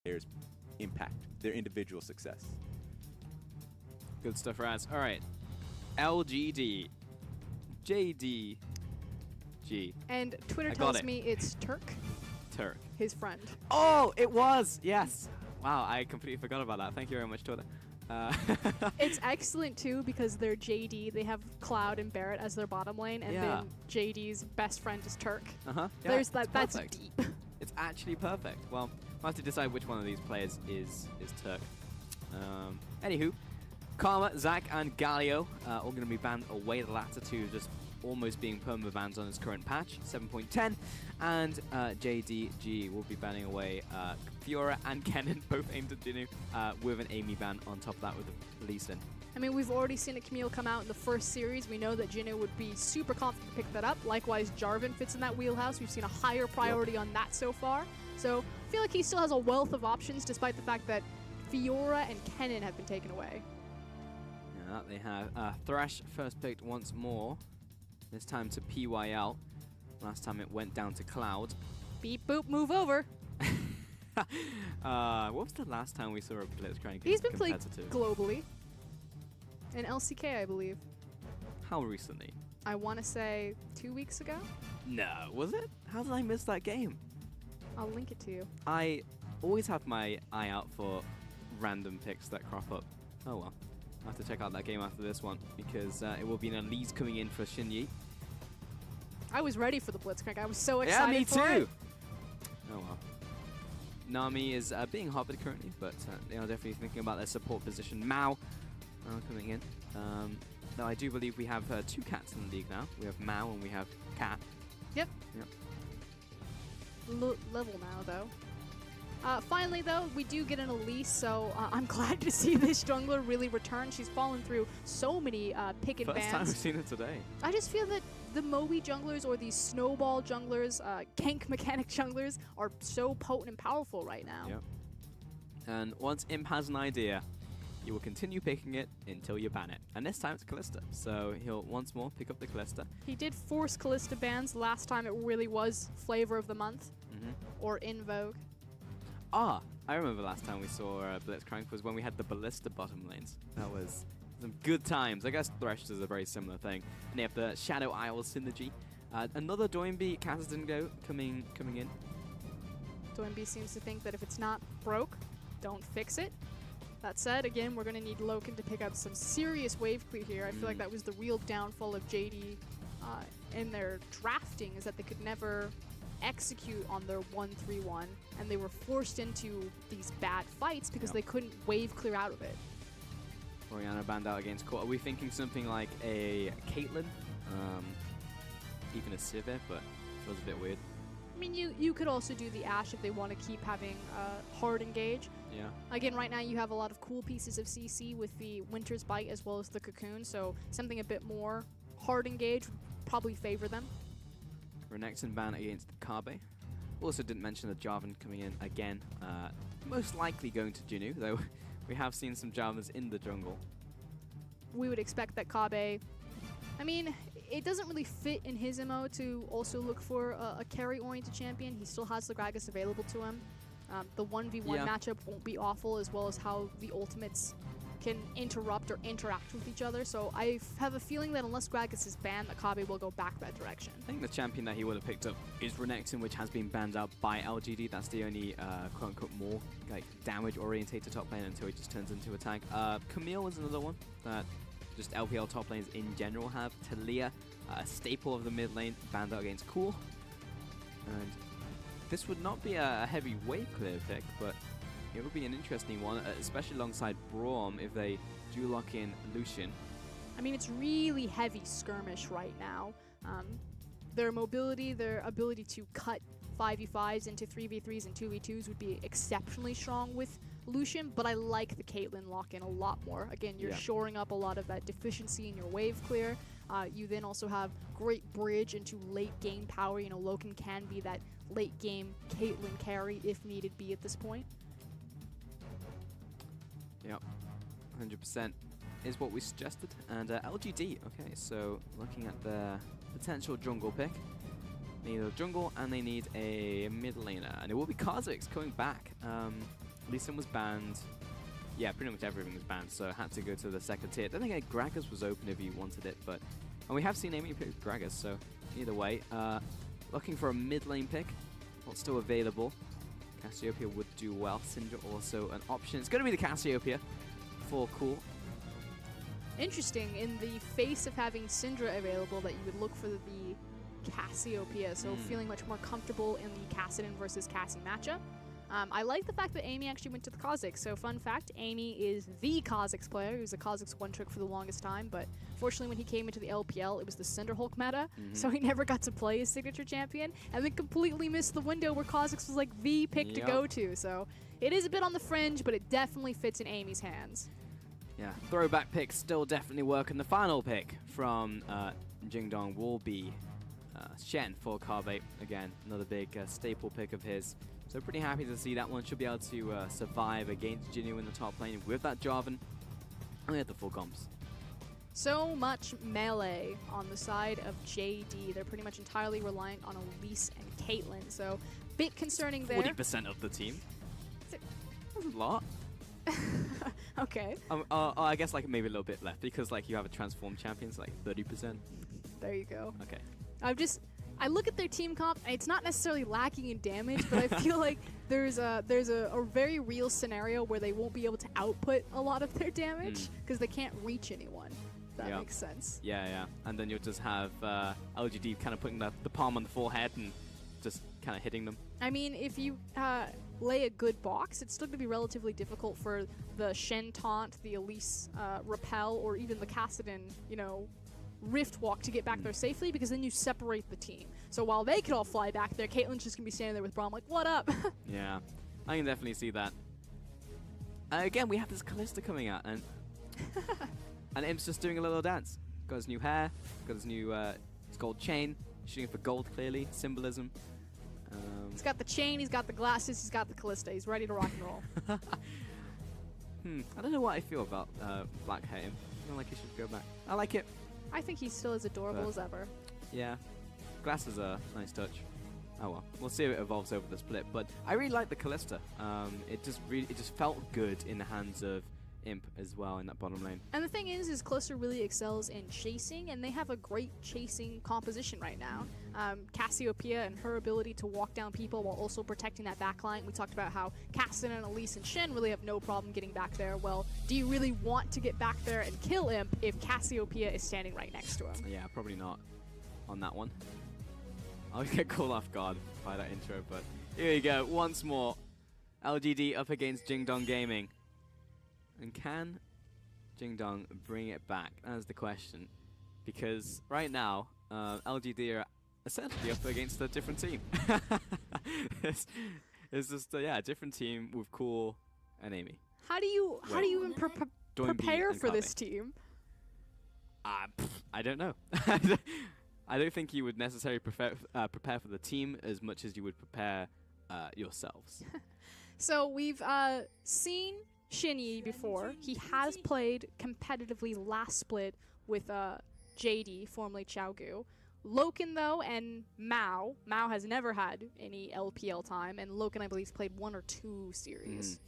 players' impact, their individual success. Good stuff, Raz. All right. LGD. JDG. And Twitter tells me it's Turk. Turk. His friend. Oh, it was! Yes! Wow, I completely forgot about that. Thank you very much, Twitter. It's excellent too because they're JD. They have Cloud and Barrett as their bottom lane, and then JD's best friend is Turk. Yeah, there's that. That's deep. It's actually perfect. Well, we'll have to decide which one of these players is Turk. Anywho, Karma, Zach, and Galio all going to be banned away. The latter two just almost being perma-bans on his current patch, 7.10. And JDG will be banning away Fiora and Kennen, both aimed at Jinu, with an Amy ban on top of that with Lee Sin. I mean, we've already seen a Camille come out in the first series. We know that Jinu would be super confident to pick that up. Likewise, Jarvan fits in that wheelhouse. We've seen a higher priority on that so far. So I feel like he still has a wealth of options, despite the fact that Fiora and Kennen have been taken away. Yeah, that they have. Thresh first picked once more. This time to PYL. Last time it went down to Cloud. Beep boop, move over. What was the last time we saw a Blitzcrank? He's been played globally. In LCK, I believe. How recently? I want to say 2 weeks ago. No, was it? How did I miss that game? I'll link it to you. I always have my eye out for random picks that crop up. Oh well. I'll have to check out that game after this one because it will be an Elise coming in for Shinyi. I was ready for the Blitzcrank. I was so excited. Yeah, me for too. It. Oh well. Nami is being hobbled currently, but they are definitely thinking about their support position. Mao coming in. Now I do believe we have 2 cats in the league now. We have Mao and we have Cat. Yep. Level now though. Finally, though, we do get an Elise, so I'm glad to see this jungler really return. She's fallen through so many pick and bans. First time we've seen it today. I just feel that the Moe junglers or these snowball junglers, gank mechanic junglers, are so potent and powerful right now. Yep. And once Imp has an idea, you will continue picking it until you ban it. And this time it's Kalista, so he'll once more pick up the Kalista. He did force Kalista bans. Last time it really was flavor of the month, or in vogue. Ah, I remember last time we saw Blitzcrank was when we had the Ballista bottom lanes. That was some good times. I guess Thresh is a very similar thing. And they have the Shadow Isle synergy. Another Doinby, Caso didn't go, coming in. Doinby seems to think that if it's not broke, don't fix it. That said, again, we're going to need Loken to pick up some serious wave clear here. I feel like that was the real downfall of JD in their drafting, is that they could never execute on their 1-3-1, and they were forced into these bad fights because they couldn't wave clear out of it. Orianna banned out against Court. Are we thinking something like a Caitlyn? Even a Sivir, but it feels a bit weird. I mean, you could also do the Ashe if they want to keep having hard engage. Yeah. Again, right now you have a lot of cool pieces of CC with the Winter's Bite as well as the Cocoon, so something a bit more hard engage would probably favor them. Renekton ban against Carbe. Also didn't mention the Jarvan coming in again. Most likely going to Jinu, though we have seen some Jarvans in the jungle. We would expect that Carbe... I mean, it doesn't really fit in his MO to also look for a carry-oriented champion. He still has the Gragas available to him. The 1v1 matchup won't be awful, as well as how the ultimates can interrupt or interact with each other. So I have a feeling that unless Gragas is banned, Akabe will go back that direction. I think the champion that he would have picked up is Renekton, which has been banned out by LGD. That's the only quote-unquote more like damage-orientated top lane until he just turns into a tank. Camille is another one that just LPL top lanes in general have. Talia, a staple of the mid lane, banned out against Cool. And this would not be a heavy wave clear pick, but it would be an interesting one, especially alongside Braum if they do lock in Lucian. I mean, it's really heavy skirmish right now. Their mobility, their ability to cut 5v5s into 3v3s and 2v2s would be exceptionally strong with Lucian, but I like the Caitlyn lock-in a lot more. Again, you're shoring up a lot of that deficiency in your wave clear. You then also have great bridge into late game power. You know, Loken can be that late game Caitlyn carry if needed be at this point. Yep, 100% is what we suggested. And LGD, okay, so looking at the potential jungle pick. They need a jungle and they need a mid laner, and it will be Kha'Zix coming back. Lee Sin was banned. Yeah, pretty much everything was banned, so had to go to the second tier. I don't think Gragas was open if you wanted it, but... And we have seen Amy pick Gragas, so either way. Looking for a mid lane pick. What's still available? Cassiopeia would do well. Syndra also an option. It's going to be the Cassiopeia for cool. Interesting, in the face of having Syndra available, that you would look for the Cassiopeia, so feeling much more comfortable in the Kassadin versus Cassie matchup. I like the fact that Amy actually went to the Kha'Zix. So fun fact, Amy is the Kha'Zix player. He was a Kha'Zix one-trick for the longest time, but fortunately when he came into the LPL, it was the Cinderhulk meta, so he never got to play his signature champion, and then completely missed the window where Kha'Zix was like the pick to go to. So it is a bit on the fringe, but it definitely fits in Amy's hands. Yeah, throwback picks still definitely work, and the final pick from JingDong will be Shen for Carbate. Again, another big staple pick of his. So pretty happy to see that one. Should be able to survive against Jinyu in the top lane with that Jarvan. And we have the full comps. So much melee on the side of JD. They're pretty much entirely reliant on Elise and Caitlyn. So bit concerning there. 40% of the team. That's a lot. Okay. I guess like maybe a little bit left because like you have a transformed champion, so like 30%. There you go. Okay. I look at their team comp, and it's not necessarily lacking in damage, but I feel like there's a very real scenario where they won't be able to output a lot of their damage because they can't reach anyone. If that makes sense. Yeah. And then you'll just have LGD kind of putting the palm on the forehead and just kind of hitting them. I mean, if you lay a good box, it's still going to be relatively difficult for the Shen taunt, the Elise repel, or even the Kassadin, Rift Walk to get back there safely, because then you separate the team. So while they could all fly back there, Caitlyn's just going to be standing there with Braum like, what up? Yeah, I can definitely see that. Again, we have this Kalista coming out, and Imp's just doing a little dance. Got his new hair, got his new his gold chain, shooting for gold clearly, symbolism. He's got the chain, he's got the glasses, he's got the Kalista, he's ready to rock and roll. I don't know what I feel about black hair. I don't like he should go back. I like it. I think he's still as adorable as ever. Yeah. Glasses are a nice touch. Oh well. We'll see if it evolves over the split. But I really like the Kalista. It just felt good in the hands of Imp as well in that bottom lane. And the thing is Kalista really excels in chasing, and they have a great chasing composition right now. Cassiopeia and her ability to walk down people while also protecting that backline. We talked about how Kassadin and Elise and Shen really have no problem getting back there. Well, do you really want to get back there and kill Imp if Cassiopeia is standing right next to him? Yeah, probably not on that one. I'll get caught off guard by that intro, but here we go. Once more, LGD up against JingDong Gaming. And can JingDong bring it back? That's the question. Because right now, LGD are essentially up against a different team. it's just a different team with Cool and Amy. How do you even prepare for this team? I don't know. I don't think you would necessarily prepare for the team as much as you would prepare yourselves. So we've seen Shinyi before. He has played competitively last split with JD, formerly Xiaogu. Loken, though, and Mao has never had any LPL time, and Loken, I believe, played 1 or 2 series.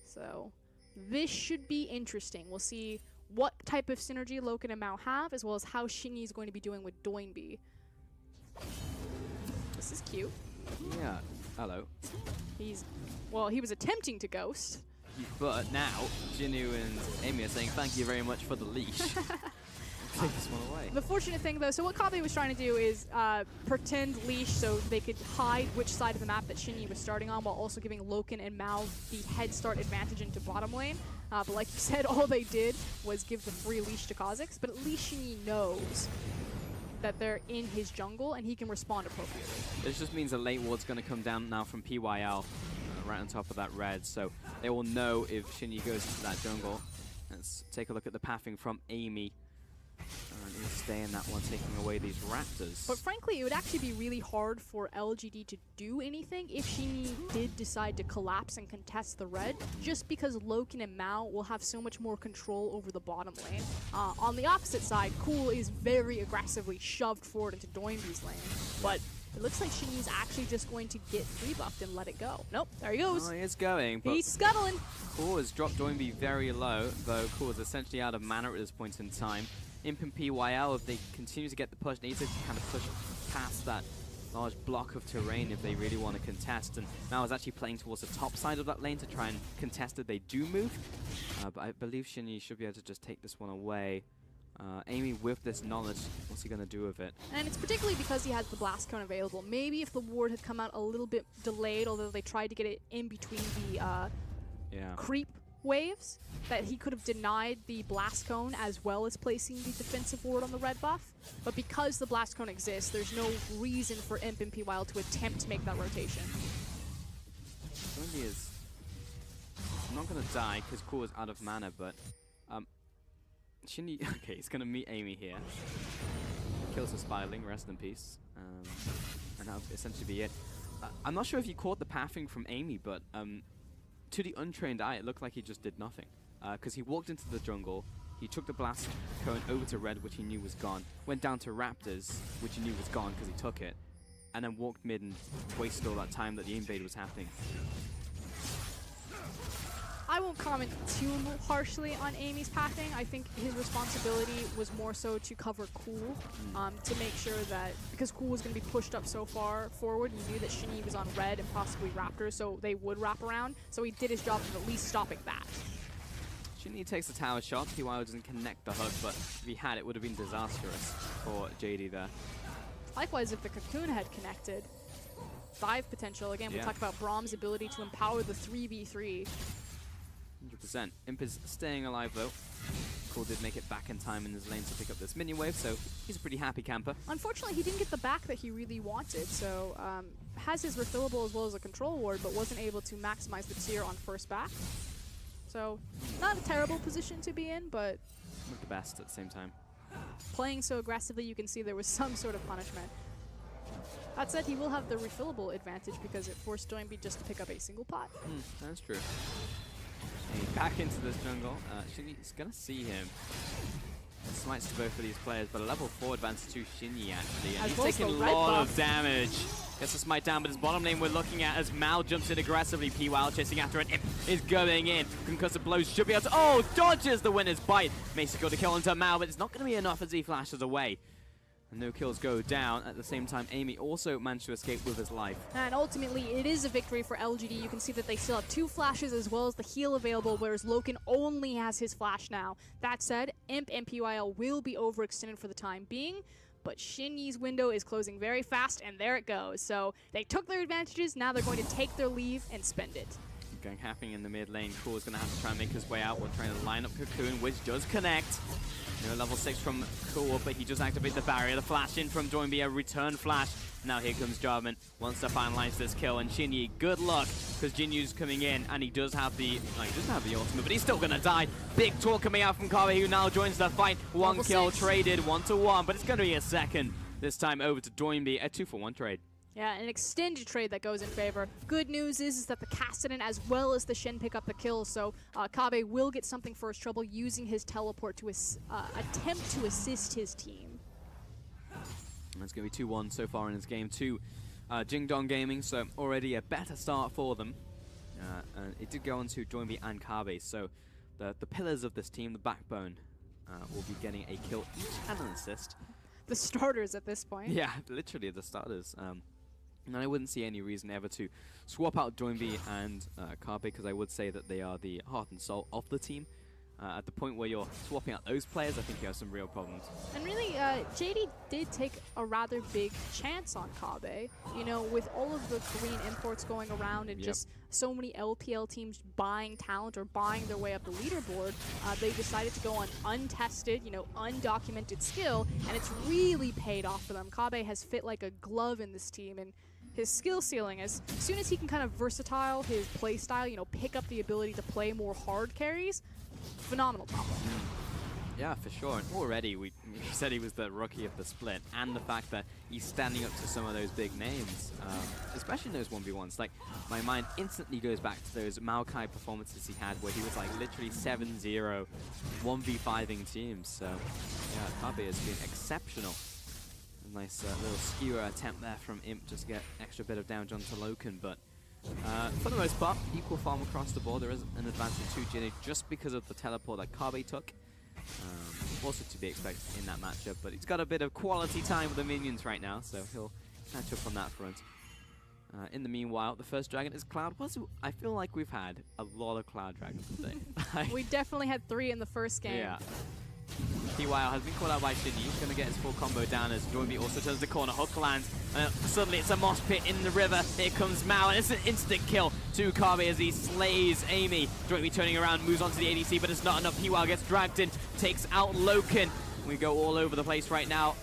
So this should be interesting. We'll see what type of synergy Loken and Mao have, as well as how Shinyi is going to be doing with Doinby. This is cute. Yeah. Hello. He was attempting to ghost. But now, Jinyu and Amy are saying thank you very much for the leash. Take this one away. The fortunate thing, though, so what Kabe was trying to do is pretend leash so they could hide which side of the map that Shinyi was starting on, while also giving Loken and Mao the head start advantage into bottom lane. But like you said, all they did was give the free leash to Kha'Zix, but at least Shinyi knows that they're in his jungle and he can respond appropriately. This just means the late ward's going to come down now from PYL. Right on top of that red, so they will know if Shinyi goes into that jungle. Let's take a look at the pathing from Amy. He'll stay in that one, taking away these raptors. But frankly, it would actually be really hard for LGD to do anything if Shinyi did decide to collapse and contest the red, just because Loken and Mao will have so much more control over the bottom lane. On the opposite side, Cool is very aggressively shoved forward into Doinby's lane, but It looks like Shinyi's actually just going to get 3-buffed and let it go. Nope, there he goes. Oh, he is going, but He's scuttling. Cool has dropped Doinby very low, though Cool is essentially out of mana at this point in time. Imp and PYL, if they continue to get the push, need to kind of push past that large block of terrain if they really want to contest. And now is actually playing towards the top side of that lane to try and contest it. They do move, but I believe Shinyi should be able to just take this one away. Amy, with this knowledge, what's he going to do with it? And it's particularly because he has the Blast Cone available. Maybe if the ward had come out a little bit delayed, although they tried to get it in between the creep waves, that he could have denied the Blast Cone as well as placing the defensive ward on the red buff. But because the Blast Cone exists, there's no reason for Imp and PYL to attempt to make that rotation. Doinby is not going to die because Cool is out of mana, but Shinyi, okay, he's going to meet Amy here. Kills the Spiraling, rest in peace. And that'll essentially be it. I'm not sure if you caught the pathing from Amy, but to the untrained eye, it looked like he just did nothing. Because he walked into the jungle, he took the Blast Cone over to red, which he knew was gone, went down to Raptors, which he knew was gone because he took it, and then walked mid and wasted all that time that the invade was happening. I won't comment too harshly on Amy's pathing. I think his responsibility was more so to cover Cool, to make sure that, because Cool was going to be pushed up so far forward, he knew that Shinyi was on red and possibly Raptor, so they would wrap around. So he did his job of at least stopping that. Shinyi takes the tower shot. PYL doesn't connect the hook, but if he had, it would have been disastrous for JD there. Likewise, if the Cocoon had connected, dive potential. Again, we talked about Braum's ability to empower the 3v3. 100%. Imp is staying alive though. Cool did make it back in time in his lane to pick up this minion wave, so he's a pretty happy camper. Unfortunately, he didn't get the back that he really wanted, so has his refillable as well as a control ward, but wasn't able to maximize the tier on first back. So, not a terrible position to be in, but Not the best at the same time. Playing so aggressively, you can see there was some sort of punishment. That said, he will have the refillable advantage because it forced Doinby just to pick up a single pot. That's true. And back into this jungle. Shinyi's gonna see him. Smites to both of these players, but a level 4 advantage to Shinyi actually. And he's taking a lot of damage. Gets a smite down, but his bottom lane we're looking at as Mal jumps in aggressively. PYL chasing after it. Imp is going in. Concussive blows should be able to. Oh, dodges the winner's bite. Makes it go to kill onto Mal, but it's not going to be enough as he flashes away. And no kills go down. At the same time, Amy also managed to escape with his life. And ultimately, it is a victory for LGD. You can see that they still have 2 flashes as well as the heal available, whereas Loken only has his flash now. That said, Imp and PYL will be overextended for the time being, but Shinyi's window is closing very fast, and there it goes. So they took their advantages, now they're going to take their leave and spend it. Going happening in the mid lane. Cool is going to have to try and make his way out. We're trying to line up Cocoon, which does connect. No level 6 from Cool, but he does activate the barrier. The flash in from Doinby, a return flash. Now here comes Jarvan, wants to finalize this kill, and Shinyi, good luck, because Jinyu's coming in, and he does have the, ultimate, but he's still gonna die. Big talk coming out from Carteira, who now joins the fight. One kill traded, 1-1, but it's gonna be a second. This time over to Doinby, a 2-for-1 trade. Yeah, an extended trade that goes in favor. Good news is that the Kassadin as well as the Shen pick up the kill, so Kabe will get something for his trouble using his teleport to attempt to assist his team. And it's going to be 2-1 so far in his game to JingDong Gaming, so already a better start for them. It did go on to Doinby and Kabe, so the pillars of this team, the backbone, will be getting a kill each and an assist. The starters at this point. Yeah, literally the starters. And I wouldn't see any reason ever to swap out Doinby and Kabe, because I would say that they are the heart and soul of the team. At the point where you're swapping out those players, I think you have some real problems. And really, JD did take a rather big chance on Kabe. You know, with all of the Korean imports going around and just so many LPL teams buying talent or buying their way up the leaderboard, they decided to go on untested, undocumented skill, and it's really paid off for them. Kabe has fit like a glove in this team, and his skill ceiling, as soon as he can kind of versatile his play style, pick up the ability to play more hard carries, phenomenal top lane. Yeah, for sure. And already, we said he was the rookie of the split, and the fact that he's standing up to some of those big names, especially in those 1v1s. Like, my mind instantly goes back to those Maokai performances he had, where he was like literally 7-0, 1v5ing teams. So, yeah, Kabe has been exceptional. A nice little skewer attempt there from Imp, just to get extra bit of damage onto Loken, but for the most part, equal farm across the board. There is an advantage to Jinnu just because of the teleport that Carbe took. Also to be expected in that matchup, but he's got a bit of quality time with the minions right now, so he'll catch up on that front. In the meanwhile, the first dragon is Cloud. I feel like we've had a lot of Cloud dragons today. We definitely had 3 in the first game. Yeah. PYL has been caught out by Shinny. He's going to get his full combo down as Joinby also turns the corner. Hook lands. And suddenly it's a mosh pit in the river. Here comes Mao, and it's an instant kill to Carbe as he slays Amy. Joinby turning around, moves on to the ADC, but it's not enough. PYL gets dragged in, takes out Loken. We go all over the place right now,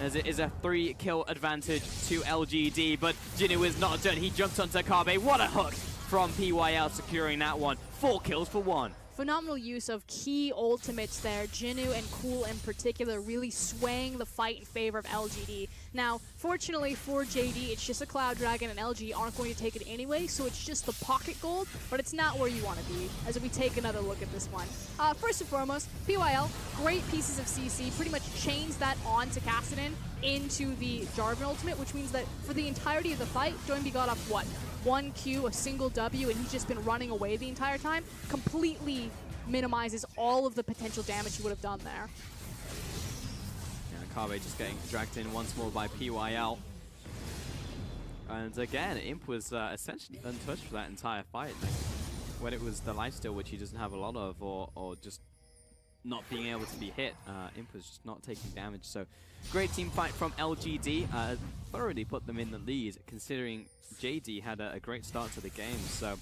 as it is a 3-kill advantage to LGD, but Jinnu is not done. He jumps onto Carbe. What a hook from PYL, securing that one. 4 kills for 1. Phenomenal use of key ultimates there. Jinnu and Cool in particular really swaying the fight in favor of LGD. Now, fortunately for JD, it's just a Cloud Dragon and LG aren't going to take it anyway, so it's just the pocket gold, but it's not where you want to be, as we take another look at this one. First and foremost, PYL, great pieces of CC, pretty much chains that on to Kassadin into the Jarvan ultimate, which means that for the entirety of the fight, Joinby got up, what, 1 Q, a single W, and he's just been running away the entire time. Completely minimizes all of the potential damage he would have done there. Yeah, Carbe just getting dragged in once more by PYL. And again, Imp was essentially untouched for that entire fight. Like, when it was the lifesteal, which he doesn't have a lot of, or just not being able to be hit, Imp was just not taking damage. So great team fight from LGD. Thoroughly put them in the lead, considering JD had a great start to the game. So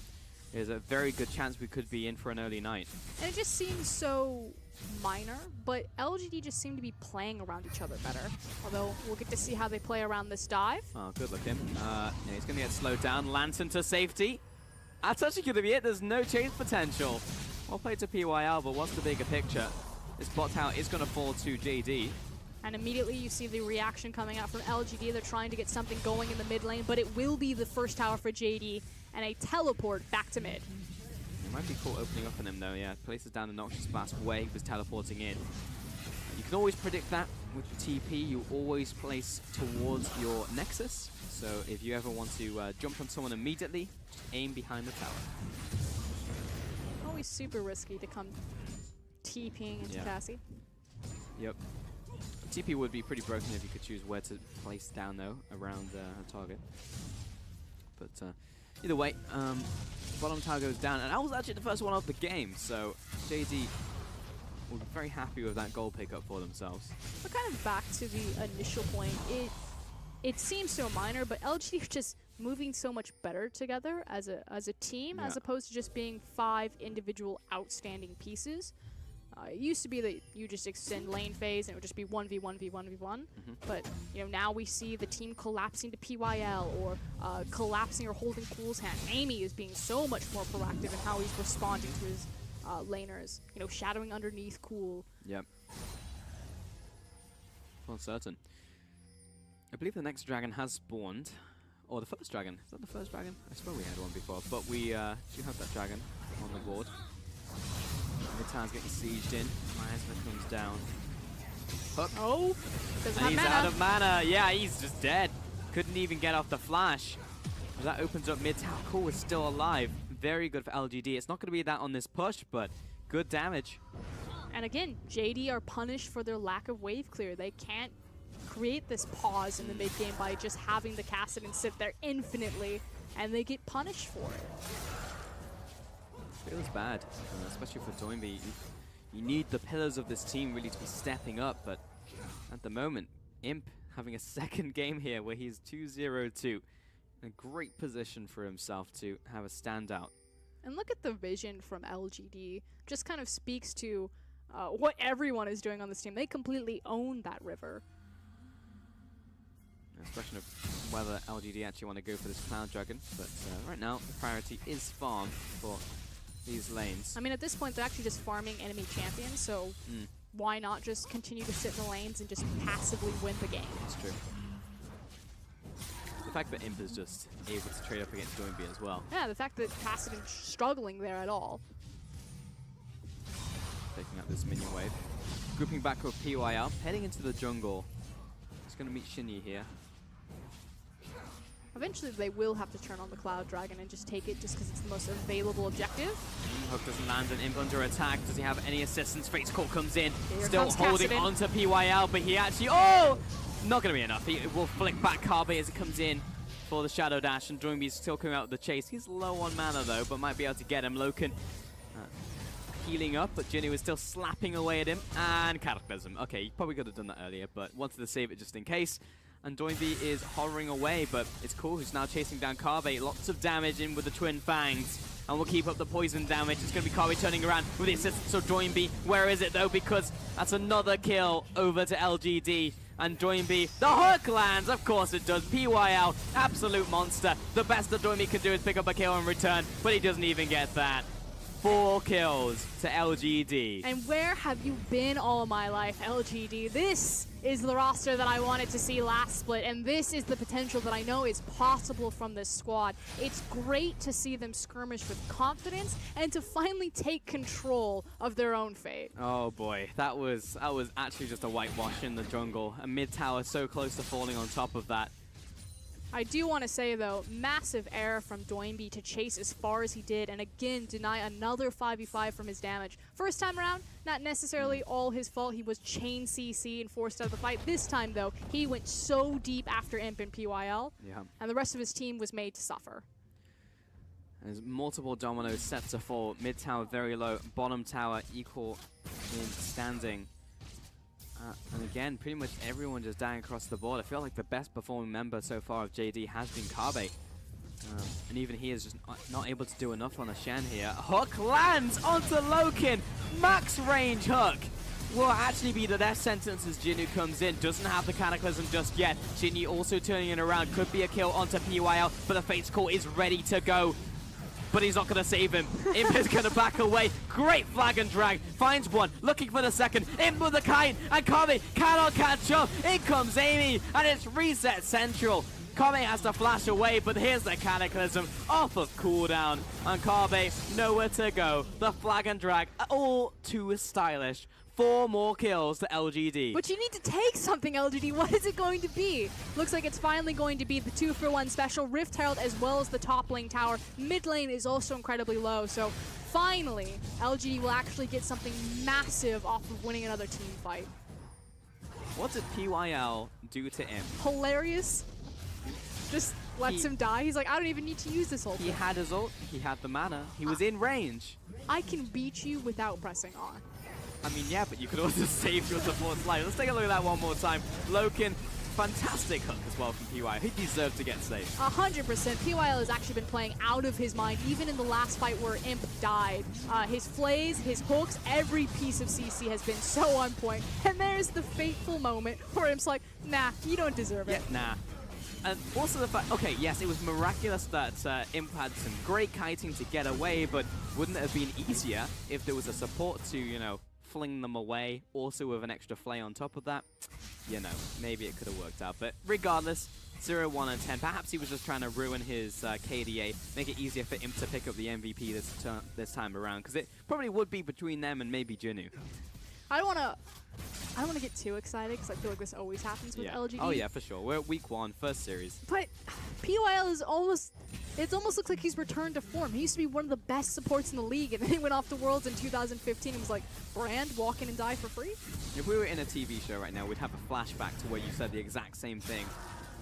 there's a very good chance we could be in for an early night. And it just seems so minor, but LGD just seem to be playing around each other better. Although we'll get to see how they play around this dive. Oh, good look him. Yeah, he's going to get slowed down. Lantern to safety. That's actually going to be it. There's no chase potential. Well played to PYL, but what's the bigger picture? This bot tower is going to fall to JD. And immediately you see the reaction coming out from LGD. They're trying to get something going in the mid lane, but it will be the first tower for JD and a teleport back to mid. It might be caught opening up on him though, yeah. Places down the Noxious Blast where he was teleporting in. You can always predict that with your TP. You always place towards your Nexus. So if you ever want to jump on someone immediately, just aim behind the tower. Always super risky to come TPing into Cassie. Yep. TP would be pretty broken if you could choose where to place down though around a target. But either way, bottom tower goes down, and that was actually the first one of the game. So JD will be very happy with that goal pickup for themselves. But kind of back to the initial point, it seems so minor, but LG are just moving so much better together as a team, as opposed to just being 5 individual outstanding pieces. It used to be that you just extend lane phase and it would just be 1v1v1v1. But you know, now we see the team collapsing to PYL or collapsing or holding Cool's hand. Amy is being so much more proactive in how he's responding to his laners. You know, shadowing underneath Cool. Yep. For certain. I believe the next dragon has spawned. Or the first dragon. Is that the first dragon? I swear we had one before. But we do have that dragon on the board. Midtown's getting sieged in. Miasma comes down. Hook. Oh! And he's out of mana. Yeah, he's just dead. Couldn't even get off the flash. That opens up Midtown. Cool is still alive. Very good for LGD. It's not going to be that on this push, but good damage. And again, JD are punished for their lack of wave clear. They can't create this pause in the mid game by just having the Kassadin sit there infinitely, and they get punished for it. Feels bad, especially for Joinby. You need the pillars of this team really to be stepping up, but at the moment, Imp having a second game here where he's 2-0-2. A great position for himself to have a standout. And look at the vision from LGD. Just kind of speaks to what everyone is doing on this team. They completely own that river. It's a question of whether LGD actually want to go for this Cloud Dragon, but right now the priority is farm for these lanes. I mean, at this point, they're actually just farming enemy champions, so why not just continue to sit in the lanes and just passively win the game? That's true. The fact that Imp is just able to trade up against Joinby as well. Yeah, the fact that Kassadin's struggling there at all. Taking up this minion wave. Grouping back with PYL, heading into the jungle. He's going to meet Shinyi here. Eventually, they will have to turn on the Cloud Dragon and just take it just because it's the most available objective. Hook doesn't land an imp under attack. Does he have any assistance? Fate's Call comes in. Here Still comes holding Cassidy. on to PYL, but he actually... Oh! Not going to be enough. He will flick back Carbe as it comes in for the Shadow Dash, and Joinbee's still coming out with the chase. He's low on mana, though, but might be able to get him. Loken healing up, but Jinnu is still slapping away at him. And Cataclysm. Okay, he probably could have done that earlier, but wanted to save it just in case. And Doinby is hovering away, but it's cool. He's now chasing down Carbe. Lots of damage in with the Twin Fangs. And we'll keep up the poison damage. It's going to be Carbe turning around with the assistance of Doinby. Where is it, though? Because that's another kill over to LGD. And Doinby, the hook lands. Of course it does. PYL, absolute monster. The best that Doinby can do is pick up a kill in return, but he doesn't even get that. 4 kills to LGD. And where have you been all my life, LGD? This is the roster that I wanted to see last split, and this is the potential that I know is possible from this squad. It's great to see them skirmish with confidence and to finally take control of their own fate. Oh boy, that was actually just a whitewash in the jungle. A mid tower so close to falling on top of that. I do want to say, though, massive error from Doinby to chase as far as he did and again deny another 5v5 from his damage. First time around, not necessarily all his fault. He was chain CC and forced out of the fight. This time, though, he went so deep after Imp and PYL, and the rest of his team was made to suffer. There's multiple dominoes set to fall. Mid tower very low, bottom tower equal in standing. And again, pretty much everyone just dying across the board. I feel like the best performing member so far of JD has been Carbe. And even he is just not able to do enough on a Shen here. Hook lands onto Loken. Max range hook will actually be the death sentence as Jinnu comes in. Doesn't have the Cataclysm just yet. Jinnu also turning it around. Could be a kill onto PYL, but the Fate's Call is ready to go. But he's not going to save him. Imp is going to back away. Great flag and drag. Finds one. Looking for the second. Imp with the kite. And Kame cannot catch up. In comes Amy. And it's reset central. Kame has to flash away. But here's the Cataclysm off of cooldown. And Kame nowhere to go. The flag and drag. All too stylish. 4 more kills to LGD. But you need to take something, LGD. What is it going to be? Looks like it's finally going to be the 2-for-1 special. Rift Herald as well as the top lane tower. Mid lane is also incredibly low. So finally, LGD will actually get something massive off of winning another team fight. What did PYL do to Imp? Hilarious. Just lets him die. He's like, I don't even need to use this ult. He had his ult. He had the mana. He was in range. I can beat you without pressing on. I mean, yeah, but you could also save your support's life. Let's take a look at that one more time. Loken, fantastic hook as well from PYL. He deserved to get saved. 100%. PYL has actually been playing out of his mind, even in the last fight where Imp died. His flays, his hooks, every piece of CC has been so on point. And there's the fateful moment where Imp's like, nah, you don't deserve it. Yeah, nah. And also the fact, okay, yes, it was miraculous that Imp had some great kiting to get away, but wouldn't it have been easier if there was a support to, you know, fling them away, also with an extra flay on top of that? You know, maybe it could have worked out. But regardless, 0, 1, and 10. Perhaps he was just trying to ruin his KDA, make it easier for him to pick up the MVP this time around, because it probably would be between them and maybe Jinnu. I don't want to get too excited because I feel like this always happens with LGD. Oh yeah, for sure. We're at week 1, first series. But PYL is almost looks like he's returned to form. He used to be one of the best supports in the league, and then he went off to Worlds in 2015 and was like, Brand, walk in and die for free? If we were in a TV show right now, we'd have a flashback to where you said the exact same thing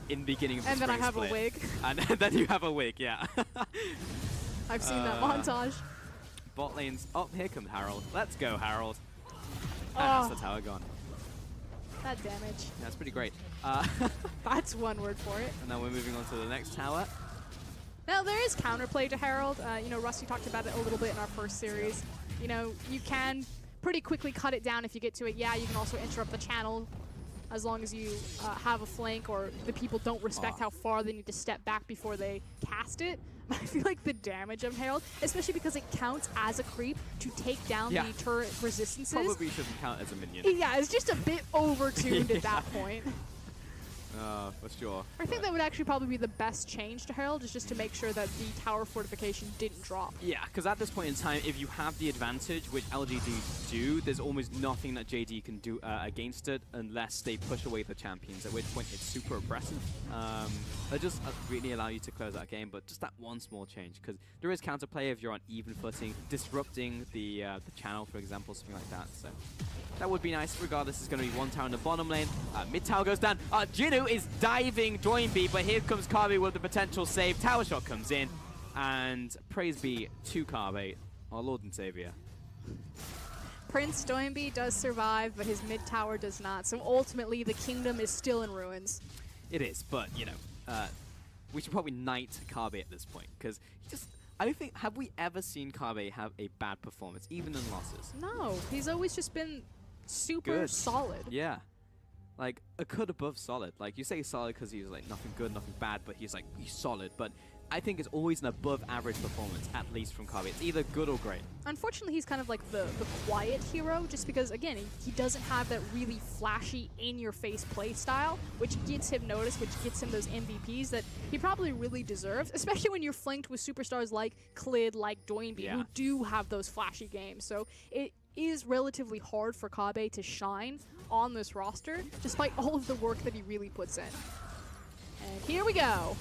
in the beginning of the And then I have split. a wig. And then you have a wig, yeah. I've seen that montage. Bot lanes. Oh, here comes Harold. Let's go, Harold. And that's the tower gone. That damage. That's pretty great. That's one word for it. And now we're moving on to the next tower. Now, there is counterplay to Herald. You know, Rusty talked about it a little bit in our first series. You know, you can pretty quickly cut it down if you get to it. Yeah, you can also interrupt the channel as long as you have a flank or the people don't respect how far they need to step back before they cast it. But I feel like the damage of Herald, especially because it counts as a creep to take down the turret resistances. Probably shouldn't count as a minion. Yeah, it's just a bit overtuned at that point. For sure. I think that would actually probably be the best change to Herald, is just to make sure that the tower fortification didn't drop. Yeah, because at this point in time, if you have the advantage, which LGD do, there's almost nothing that JD can do against it unless they push away the champions, at which point it's super oppressive. They just really allow you to close that game, but just that one small change, because there is counterplay if you're on even footing, disrupting the channel, for example, something like that. So that would be nice. Regardless, it's going to be one tower in the bottom lane. Mid tower goes down. Jinu is diving Join-B, but here comes Carbe with the potential save. Tower shot comes in, and praise be to Carbe, our Lord and Savior. Prince Join-B does survive, but his mid tower does not. So ultimately, the kingdom is still in ruins. It is, but you know, we should probably knight Carbe at this point, because he just. I don't think, have we ever seen Carbe have a bad performance, even in losses? No, he's always just been super solid. Yeah. Like, a good above solid. Like, you say solid because he's like nothing good, nothing bad, but he's solid. But I think it's always an above average performance, at least from Carbe. It's either good or great. Unfortunately, he's kind of like the quiet hero, just because, again, he doesn't have that really flashy, in-your-face play style, which gets him noticed, which gets him those MVPs that he probably really deserves, especially when you're flanked with superstars like Clid, like Join-B, who do have those flashy games. So it is relatively hard for Carbe to shine on this roster, despite all of the work that he really puts in. And here we go.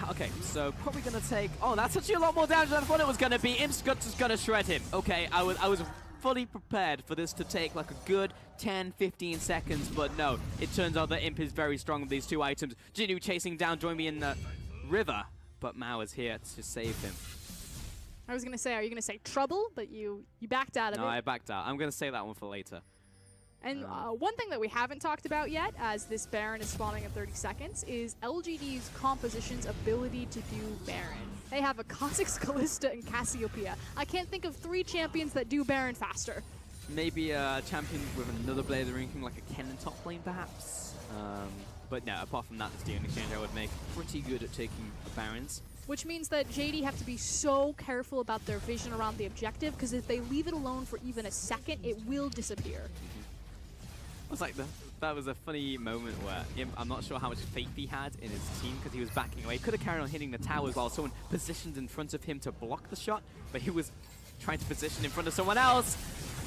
Okay, so probably gonna take. Oh, that's actually a lot more damage than I thought it was gonna be. Imp's Guts is gonna shred him. Okay, I was fully prepared for this to take like a good 10-15 seconds, but no. It turns out that Imp is very strong with these two items. Jinu chasing down Join-B in the river, but Mao is here to save him. I was gonna say, are you gonna say trouble? But you backed out of it. No, I backed out. I'm gonna save that one for later. And one thing that we haven't talked about yet, as this Baron is spawning in 30 seconds, is LGD's composition's ability to do Baron. They have a Kha'Zix, Kalista, and Cassiopeia. I can't think of 3 champions that do Baron faster. Maybe a champion with another Blade of the Ring, like a Ken in top lane, perhaps. But no, apart from that, that's the only change I would make. Pretty good at taking Barons. Which means that JD have to be so careful about their vision around the objective, because if they leave it alone for even a second, it will disappear. I was like, that was a funny moment where I'm not sure how much faith he had in his team, because he was backing away. He could have carried on hitting the towers while someone positioned in front of him to block the shot, but he was trying to position in front of someone else.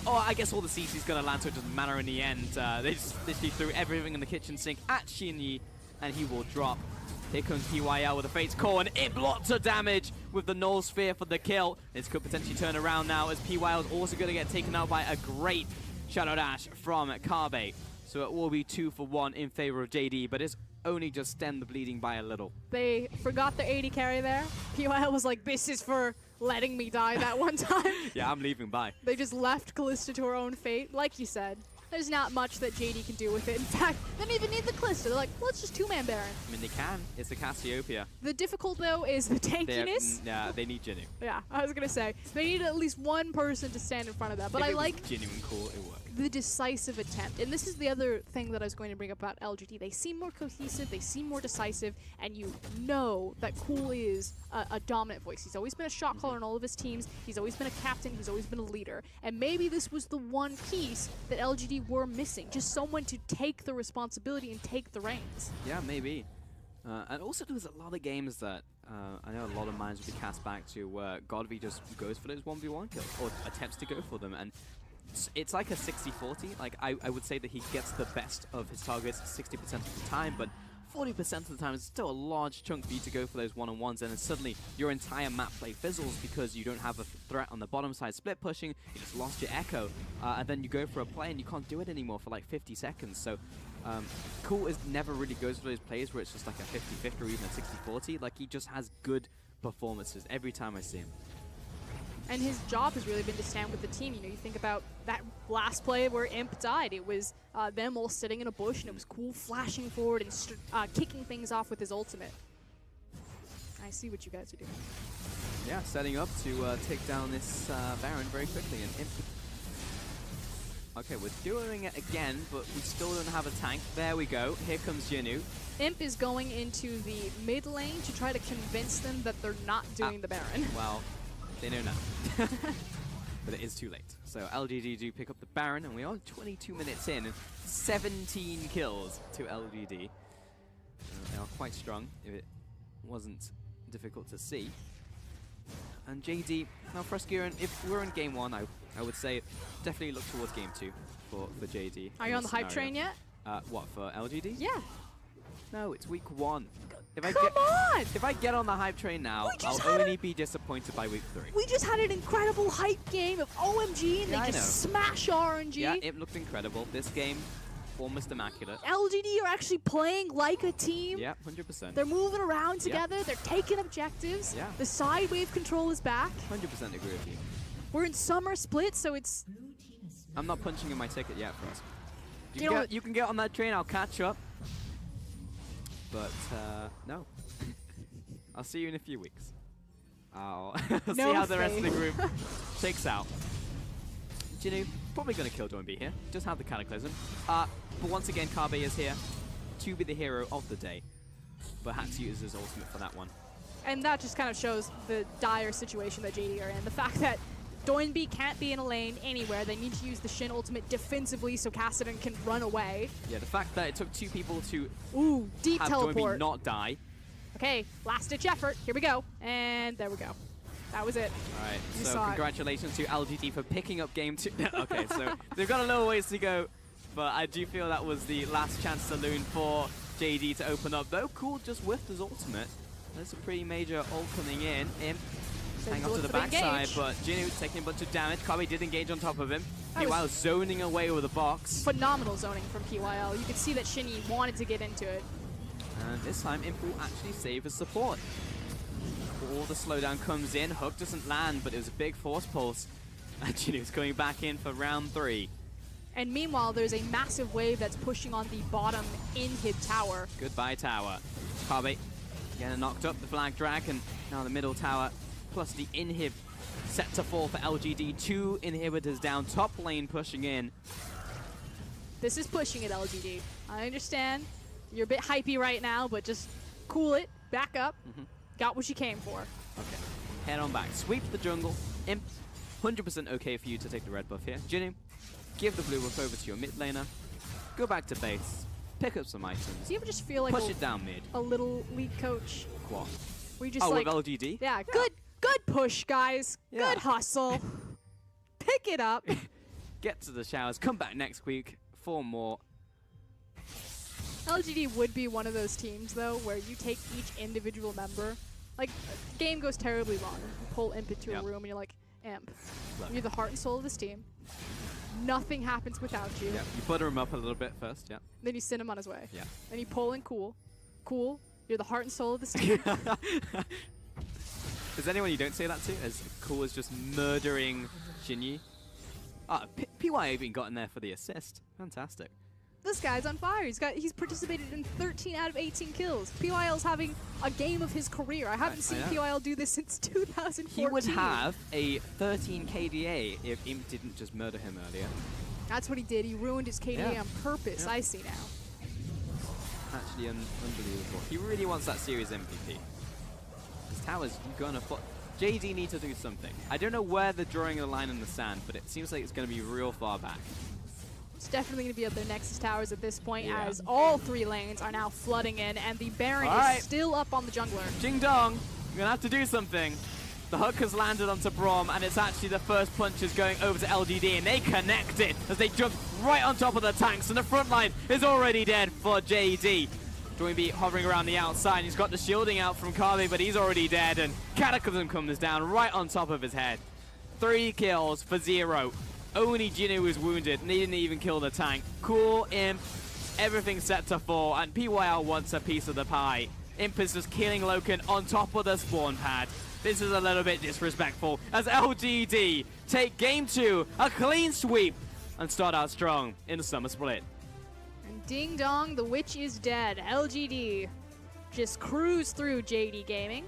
Oh, I guess all the CC's gonna land, so it doesn't matter in the end. They just literally threw everything in the kitchen sink at Xinyi, and he will drop. Here comes PYL with a Fate's Core, and Imp lots of damage with the Null Sphere for the kill. This could potentially turn around now, as PYL is also going to get taken out by a great Shadow Dash from Carbe. So it will be 2 for 1 in favor of JD, but it's only just stemmed the bleeding by a little. They forgot the 80 carry there. PYL was like, this is for letting me die that one time. Yeah, I'm leaving, bye. They just left Kalista to her own fate. Like you said, there's not much that JD can do with it. In fact, they don't even need the Kalista. They're like, let's just 2-man Baron. I mean, they can. It's a Cassiopeia. The difficult, though, is the tankiness. Yeah, they need Jinu. Yeah, I was going to say, they need at least one person to stand in front of that. But I like genuine cool, it works. The decisive attempt. And this is the other thing that I was going to bring up about LGD. They seem more cohesive, they seem more decisive, and you know that Cool is a dominant voice. He's always been a shot caller in all of his teams. He's always been a captain. He's always been a leader. And maybe this was the one piece that LGD were missing. Just someone to take the responsibility and take the reins. Yeah, maybe. And also there's a lot of games that I know a lot of minds will be cast back to where Godby just goes for those 1v1 kills, or attempts to go for them. And it's like a 60-40. Like, I would say that he gets the best of his targets 60% of the time, but 40% of the time it's still a large chunk for you to go for those one-on-ones, and then suddenly your entire map play fizzles because you don't have a threat on the bottom side split pushing, you just lost your echo, and then you go for a play and you can't do it anymore for like 50 seconds. So Cool is never really goes for those plays where it's just like a 50-50 or even a 60-40. Like, he just has good performances every time I see him. And his job has really been to stand with the team. You know, you think about that last play where Imp died. It was them all sitting in a bush, and it was Cool flashing forward and kicking things off with his ultimate. I see what you guys are doing. Yeah, setting up to take down this Baron very quickly. And Imp. Okay, we're doing it again, but we still don't have a tank. There we go. Here comes Jinu. Imp is going into the mid lane to try to convince them that they're not doing the Baron. Well, they know now. but it is too late. So LGD do pick up the Baron, and we are 22 minutes in, 17 kills to LGD. They are quite strong, if it wasn't difficult to see. And JD, now for us, Kieran, if we're in game 1, I would say definitely look towards game 2 for JD. Are you on the hype train yet? What, for LGD? Yeah. No, it's week 1. If I get on the hype train now, I'll only be disappointed by week 3. We just had an incredible hype game of OMG, and they just smash RNG. Yeah, it looked incredible. This game, almost immaculate. LGD are actually playing like a team. Yeah, 100%. They're moving around together. They're taking objectives. Yeah. The side wave control is back. 100% agree with you. We're in summer split, so it's... I'm not punching in my ticket yet for us. You can get on that train, I'll catch up. But, no. I'll see you in a few weeks. I'll see how the rest of the group shakes out. Jinu, probably going to kill Doinb here. Just have the Cataclysm. But once again, Carbe is here to be the hero of the day. But had to use his ultimate for that one. And that just kind of shows the dire situation that JD are in. The fact that Doinb can't be in a lane anywhere. They need to use the Shin ultimate defensively so Kassadin can run away. Yeah, the fact that it took 2 people to deep have teleport. Doinb not die. Okay, last-ditch effort. Here we go. And there we go. That was it. All right, You so saw congratulations to LGD for picking up game 2. Okay, so they've got a little ways to go, but I do feel that was the last chance saloon for JD to open up. Though Cool just whiffed his ultimate. That's a pretty major ult coming in. Hang on to the backside, but Jinu taking a bunch of damage. Kabe did engage on top of him. PYL zoning away with a box. Phenomenal zoning from PYL. You could see that Shinny wanted to get into it. And this time, Imp will actually save his support. All the slowdown comes in. Hook doesn't land, but it was a big force pulse. And Jinu's coming back in for round 3. And meanwhile, there's a massive wave that's pushing on the bottom inhib tower. Goodbye, tower. Kabe getting knocked up. The flag dragon. Now the middle tower. Plus the inhib set to fall for LGD. 2 inhibitors down. Top lane pushing in. This is pushing it, LGD. I understand. You're a bit hypey right now, but just cool it. Back up. Got what you came for. Okay. Head on back. Sweep the jungle. Imp, 100% okay for you to take the red buff here. Jinu, give the blue buff over to your mid laner. Go back to base. Pick up some items. Do you ever just feel like push it down mid? A little league coach? What? We just with LGD? Yeah, good push, guys. Yeah. Good hustle. Pick it up. Get to the showers. Come back next week for more. LGD would be one of those teams, though, where you take each individual member. Like, game goes terribly wrong. You pull Imp into a room, and you're like, Imp, you're the heart and soul of this team. Nothing happens without you. Yep. You butter him up a little bit first, yeah. Then you send him on his way. Yeah. Then you pull in Cool. Cool, you're the heart and soul of this team. Is there anyone you don't say that to? As Cool as just murdering Shinyi? Ah, PY even got in there for the assist. Fantastic. This guy's on fire. He's participated in 13 out of 18 kills. PYL's having a game of his career. I haven't seen PYL do this since 2014. He would have a 13 KDA if Imp didn't just murder him earlier. That's what he did. He ruined his KDA on purpose. I see now. Actually unbelievable. He really wants that series MVP. This tower's gonna fall. JD needs to do something. I don't know where they're drawing the line in the sand, but it seems like it's gonna be real far back. It's definitely going to be up their Nexus towers at this point, as all 3 lanes are now flooding in, and the Baron is still up on the jungler. JingDong, you're going to have to do something. The hook has landed onto Braum, and it's actually the first punches going over to LGD, and they connect it as they jump right on top of the tanks, and the front line is already dead for JD. Doinb hovering around the outside. He's got the shielding out from Carbe, but he's already dead, and Cataclysm comes down right on top of his head. 3 kills for 0. Only Jinu was wounded, and he didn't even kill the tank. Cool, Imp, everything set to fall, and PYL wants a piece of the pie. Imp is just killing Loken on top of the spawn pad. This is a little bit disrespectful, as LGD take game 2, a clean sweep, and start out strong in the summer split. And ding dong, the witch is dead. LGD just cruise through JD Gaming,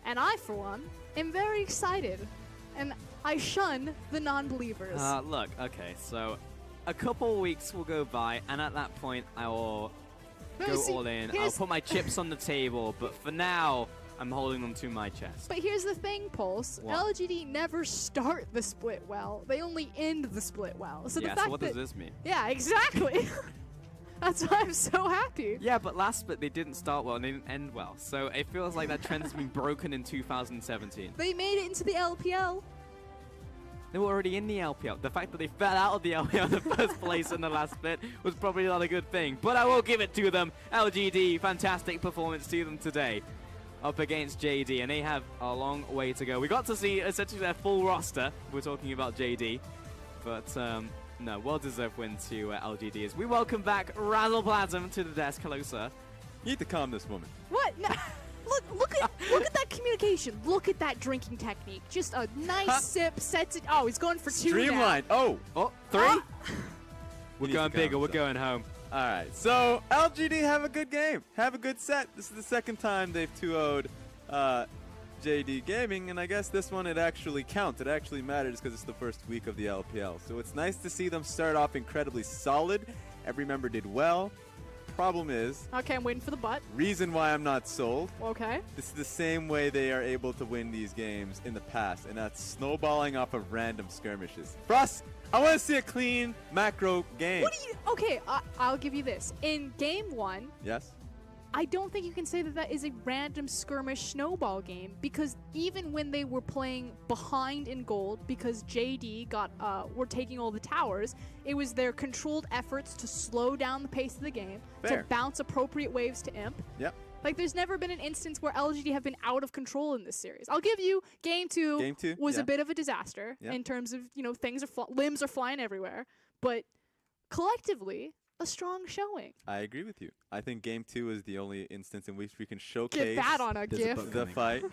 and I, for one, am very excited. And I shun the non-believers. Look, okay, so a couple weeks will go by, and at that point, I will go all in. I'll put my chips on the table, but for now, I'm holding them to my chest. But here's the thing, Pulse. What? LGD never start the split well. They only end the split well. So the Yeah, fact so what that does this mean? Yeah, exactly. That's why I'm so happy. Yeah, but last split they didn't start well and they didn't end well. So it feels like that trend has been broken in 2017. They made it into the LPL. They were already in the LPL. The fact that they fell out of the LPL in the first place in the last split was probably not a good thing. But I will give it to them. LGD, fantastic performance to them today up against JD. And they have a long way to go. We got to see essentially their full roster. We're talking about JD. But no, well-deserved win to LGD as we welcome back Razzleplasm to the desk. Hello, sir. You need to calm this woman. What? No. Look at that communication. Look at that drinking technique. Just a nice sip, sets it. Oh, he's going for 2 Streamline. now. Oh, 3. You We're need going to calm bigger. We're yourself. going home. All right, so LGD have a good game. Have a good set. This is the second time they've 2-0'd JD Gaming, and I guess this one, it actually counts. It actually matters because it's the first week of the LPL. So it's nice to see them start off incredibly solid. Every member did well. Problem is, Okay, I'm waiting for the butt. reason why I'm not sold, Okay. this is the same way they are able to win these games in the past, and that's snowballing off of random skirmishes. Frost, I want to see a clean macro game. What do you? Okay, I'll give you this. In game 1, Yes? I don't think you can say that that is a random skirmish snowball game, because even when they were playing behind in gold because JD were taking all the towers, it was their controlled efforts to slow down the pace of the game, Fair. to bounce appropriate waves to imp. Yep. Like, there's never been an instance where LGD have been out of control in this series. I'll give you game 2 Game 2, was yeah. a bit of a disaster Yeah. in terms of, things are limbs are flying everywhere, but collectively a strong showing. I agree with you. I think game 2 is the only instance in which we can showcase Get that on a There's a GIF. book. the fight.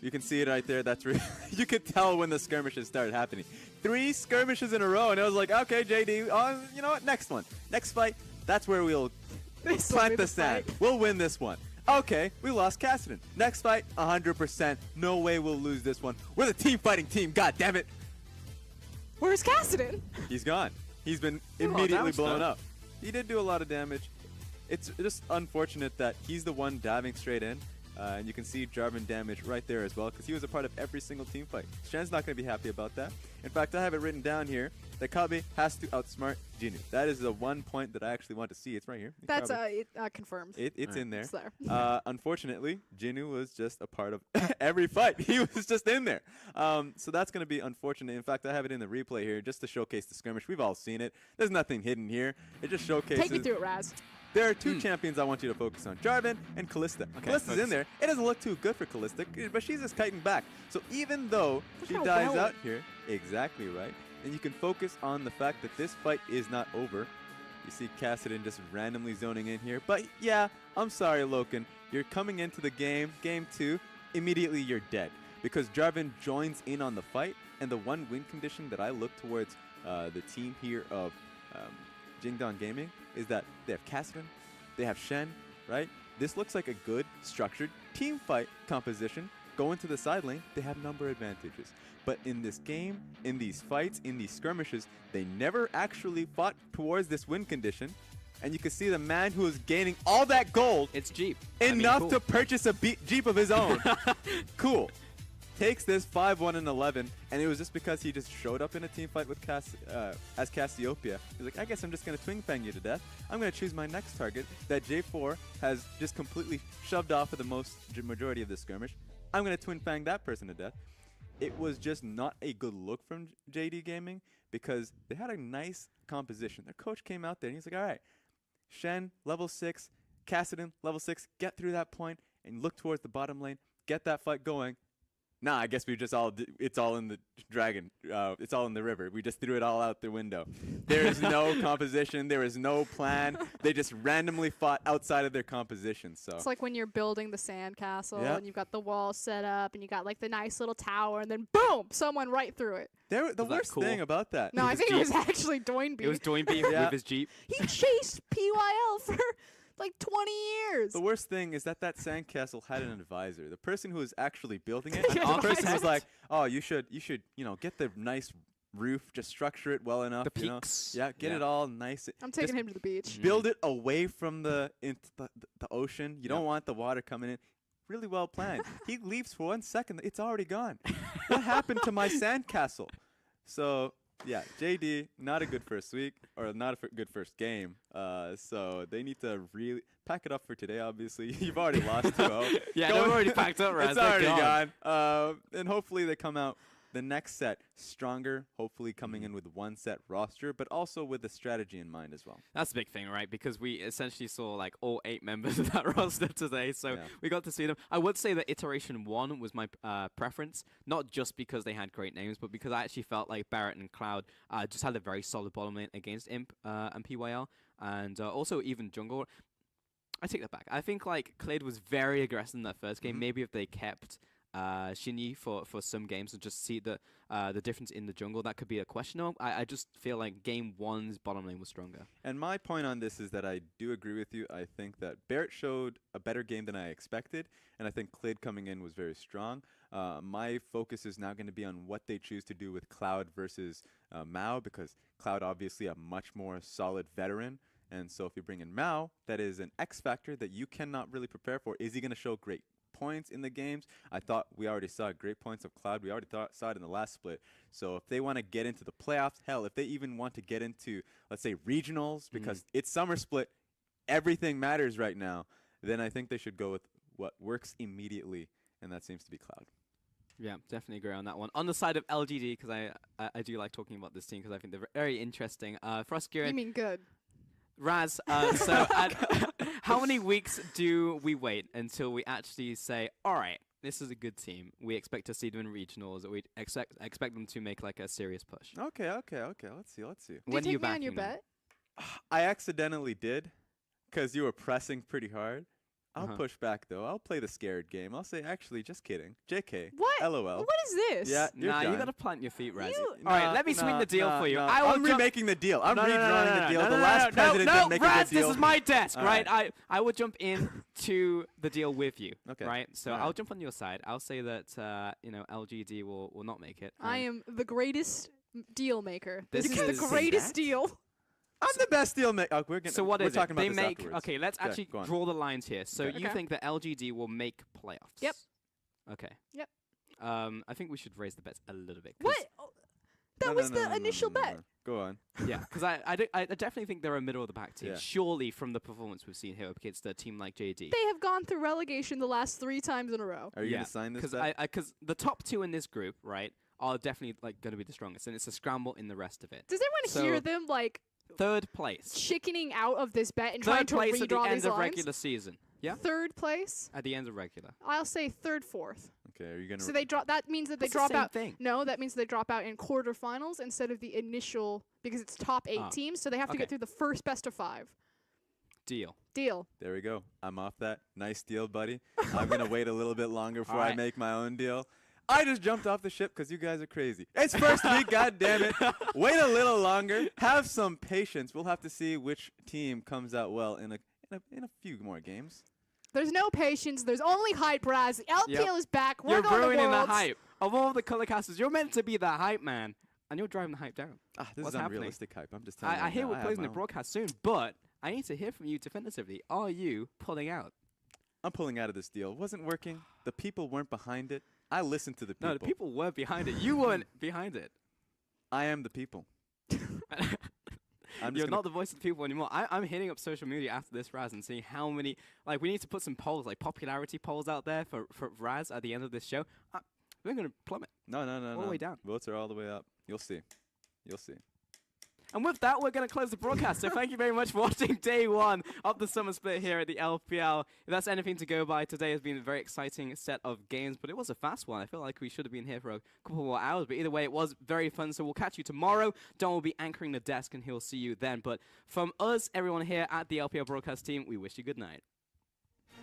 You can see it right there. That's really you could tell when the skirmishes started happening. 3 skirmishes in a row, and it was like, okay, JD, you know what? Next one, next fight. That's where we'll This will be plant the the sand. fight. We'll win this one. Okay, we lost Cassidy. Next fight, 100%. No way we'll lose this one. We're the team fighting team. God damn it. Where's Cassidy? He's gone. He's been a lot of immediately damage, blown though. up. He did do a lot of damage. It's just unfortunate that he's the one diving straight in. And you can see Jarvan damage right there as well, because he was a part of every single team fight. Shen's not going to be happy about that. In fact, I have it written down here that Kabe has to outsmart Jinu. That is the one point that I actually want to see. It's right here. That's Kabe. confirmed. It's Alright. in there. It's there. Unfortunately, Jinu was just a part of every fight. He was just in there. So that's going to be unfortunate. In fact, I have it in the replay here just to showcase the skirmish. We've all seen it. There's nothing hidden here. It just showcases. Take me through it, Raz. There are 2 champions I want you to focus on, Jarvan and Callista. Okay, Callista's focus. in there. It doesn't look too good for Callista, but she's just kiting back. So even though Look she how dies well- out here, exactly right, and you can focus on the fact that this fight is not over. You see Cassidy just randomly zoning in here. But yeah, I'm sorry, Loken. You're coming into the game 2, immediately you're dead. Because Jarvan joins in on the fight, and the one win condition that I look towards the team here of JingDong Gaming is that they have Cassidy, they have Shen, right? This looks like a good, structured team fight composition. Go into the side lane, they have number advantages. But in this game, in these fights, in these skirmishes, they never actually fought towards this win condition. And you can see the man who is gaining all that gold, It's Jeep. enough to purchase a Jeep of his own. Cool. Takes this 5-1 and 11, and it was just because he just showed up in a team fight with as Cassiopeia. He's like, I guess I'm just going to twin fang you to death. I'm going to choose my next target that J4 has just completely shoved off for the majority of this skirmish. I'm going to twin fang that person to death. It was just not a good look from JD Gaming because they had a nice composition. Their coach came out there and he's like, all right, Shen, level 6, Cassidy, level 6, get through that point and look towards the bottom lane, get that fight going. Nah, I guess we just it's all in the dragon. It's all in the river. We just threw it all out the window. There is no composition. There is no plan. They just randomly fought outside of their composition. So It's like when you're building the sandcastle Yeah. and you've got the wall set up and you got like the nice little tower and then boom, someone right through it. the Was that worst cool? thing about that. No, I his think it was Jeep. actually Doinby. It was Doinby Yeah. with his Jeep. He chased PYL for like 20 years. The worst thing is that sandcastle had an advisor. The person who was actually building it, Yeah, the person was right. like, "Oh, you should, get the nice roof, just structure it well enough, The you know? peaks. Yeah, get it all nice. I'm taking Just him to the beach. build it away from the ocean. You don't want the water coming in. really well planned. He leaves for 1 second, it's already gone. What happened to my sandcastle? So yeah, JD, not a good first week, or not a good first game. So they need to really pack it up for today, obviously. You've already lost 2-0. Yeah, they've already packed up, right? It's already gone. And hopefully they come out the next set stronger, hopefully coming in with 1 set roster, but also with the strategy in mind as well. That's the big thing, right? Because we essentially saw like all 8 members of that roster today, so we got to see them. I would say that Iteration 1 was my preference, not just because they had great names, but because I actually felt like Barrett and Cloud just had a very solid bottom lane against Imp and PYL, and also even Jungle. I take that back. I think like Clade was very aggressive in that first game. Maybe if they kept Shinyi for some games and just see the difference in the jungle, that could be a question. I just feel like game 1's bottom lane was stronger. And my point on this is that I do agree with you. I think that Barrett showed a better game than I expected, and I think Clade coming in was very strong. My focus is now going to be on what they choose to do with Cloud versus Mao, because Cloud obviously a much more solid veteran. And so if you bring in Mao, that is an X factor that you cannot really prepare for. Is he going to show great points in the games? I thought we already saw great points of Cloud. We already saw it in the last split. So if they want to get into the playoffs, hell, if they even want to get into, let's say, regionals, because it's summer split, everything matters right now, then I think they should go with what works immediately, and that seems to be Cloud. Yeah, definitely agree on that one. On the side of LGD, because I do like talking about this team, because I think they're very interesting. For us, Kieran, You mean good? Raz, how many weeks do we wait until we actually say, all right, this is a good team. We expect to see them in regionals. We expect them to make like a serious push. Okay. Let's see. When Did are you you take me on backing your them? bet? I accidentally did, because you were pressing pretty hard. I'll push back, though. I'll play the scared game. I'll say, actually, just kidding. JK. What? LOL. What is this? Yeah, Nah, you done. gotta plant your feet, Raz. You- All right, let me swing the deal for you. I'm remaking the deal. I'm redrawing the deal. The last president didn't make a Raz, good deal. this is my desk, All right? right. I will jump in to the deal with you, Okay. right? So All right. I'll jump on your side. I'll say that LGD will not make it. I am the greatest deal maker. This This is is- the greatest deal. I'm the best deal maker. Oh, So what we're is talking it? about They this make afterwards. okay. Let's Okay, actually go on. draw the lines here. So Okay. you Okay. think that LGD will make playoffs? Yep. Okay. Yep. I think we should raise the bets a little bit. 'cause- What? Oh, that was the initial bet. Go on. Yeah, because I definitely think they're a middle of the pack team. Yeah. Surely from the performance we've seen here against a team like JD. They have gone through relegation the last 3 times in a row. Are you Yeah, going to sign this Because bet? the top 2 in this group, right, are definitely like going to be the strongest, and it's a scramble in the rest of it. Does everyone So- hear them like 3rd place. chickening out of this bet and trying 3rd to place at the redraw end these of lines? regular season. Yeah. 3rd place? At the end of regular. I'll say 3rd, 4th. Okay, are you going to... So they drop. That means that they That's the drop same out. thing. No, that means they drop out in quarterfinals instead of the initial, because it's top 8 Ah, teams. So they have to okay. get through the first best of 5. Deal. Deal. There we go. I'm off that. Nice deal, buddy. I'm going to wait a little bit longer before I Alright. make my own deal. I just jumped off the ship because you guys are crazy. It's first week, God damn it. Wait a little longer. Have some patience. We'll have to see which team comes out well in a few more games. There's no patience. There's only hype, Raz. The LPL is back. We're You're going to ruining the Worlds. hype. Of all the color casters, you're meant to be the hype man, and you're driving the hype down. This What's is happening? unrealistic hype. I'm just telling you. I hear right we're now, closing have the my own. broadcast soon, but I need to hear from you definitively. Are you pulling out? I'm pulling out of this deal. It wasn't working. The people weren't behind it. I listened to the people. No, the people were behind it. You weren't behind it. I am the people. I'm just You're gonna- not the voice of the people anymore. I'm hitting up social media after this, Raz, and seeing how many. Like, we need to put some polls, like popularity polls out there for Raz at the end of this show. We're going to plummet. No. all the way down. Votes are all the way up. You'll see. You'll see. And with that, we're going to close the broadcast. So thank you very much for watching day 1 of the summer split here at the LPL. If that's anything to go by, today has been a very exciting set of games, but it was a fast one. I feel like we should have been here for a couple more hours, but either way, it was very fun. So we'll catch you tomorrow. Don will be anchoring the desk, and he'll see you then. But from us, everyone here at the LPL broadcast team, we wish you good night.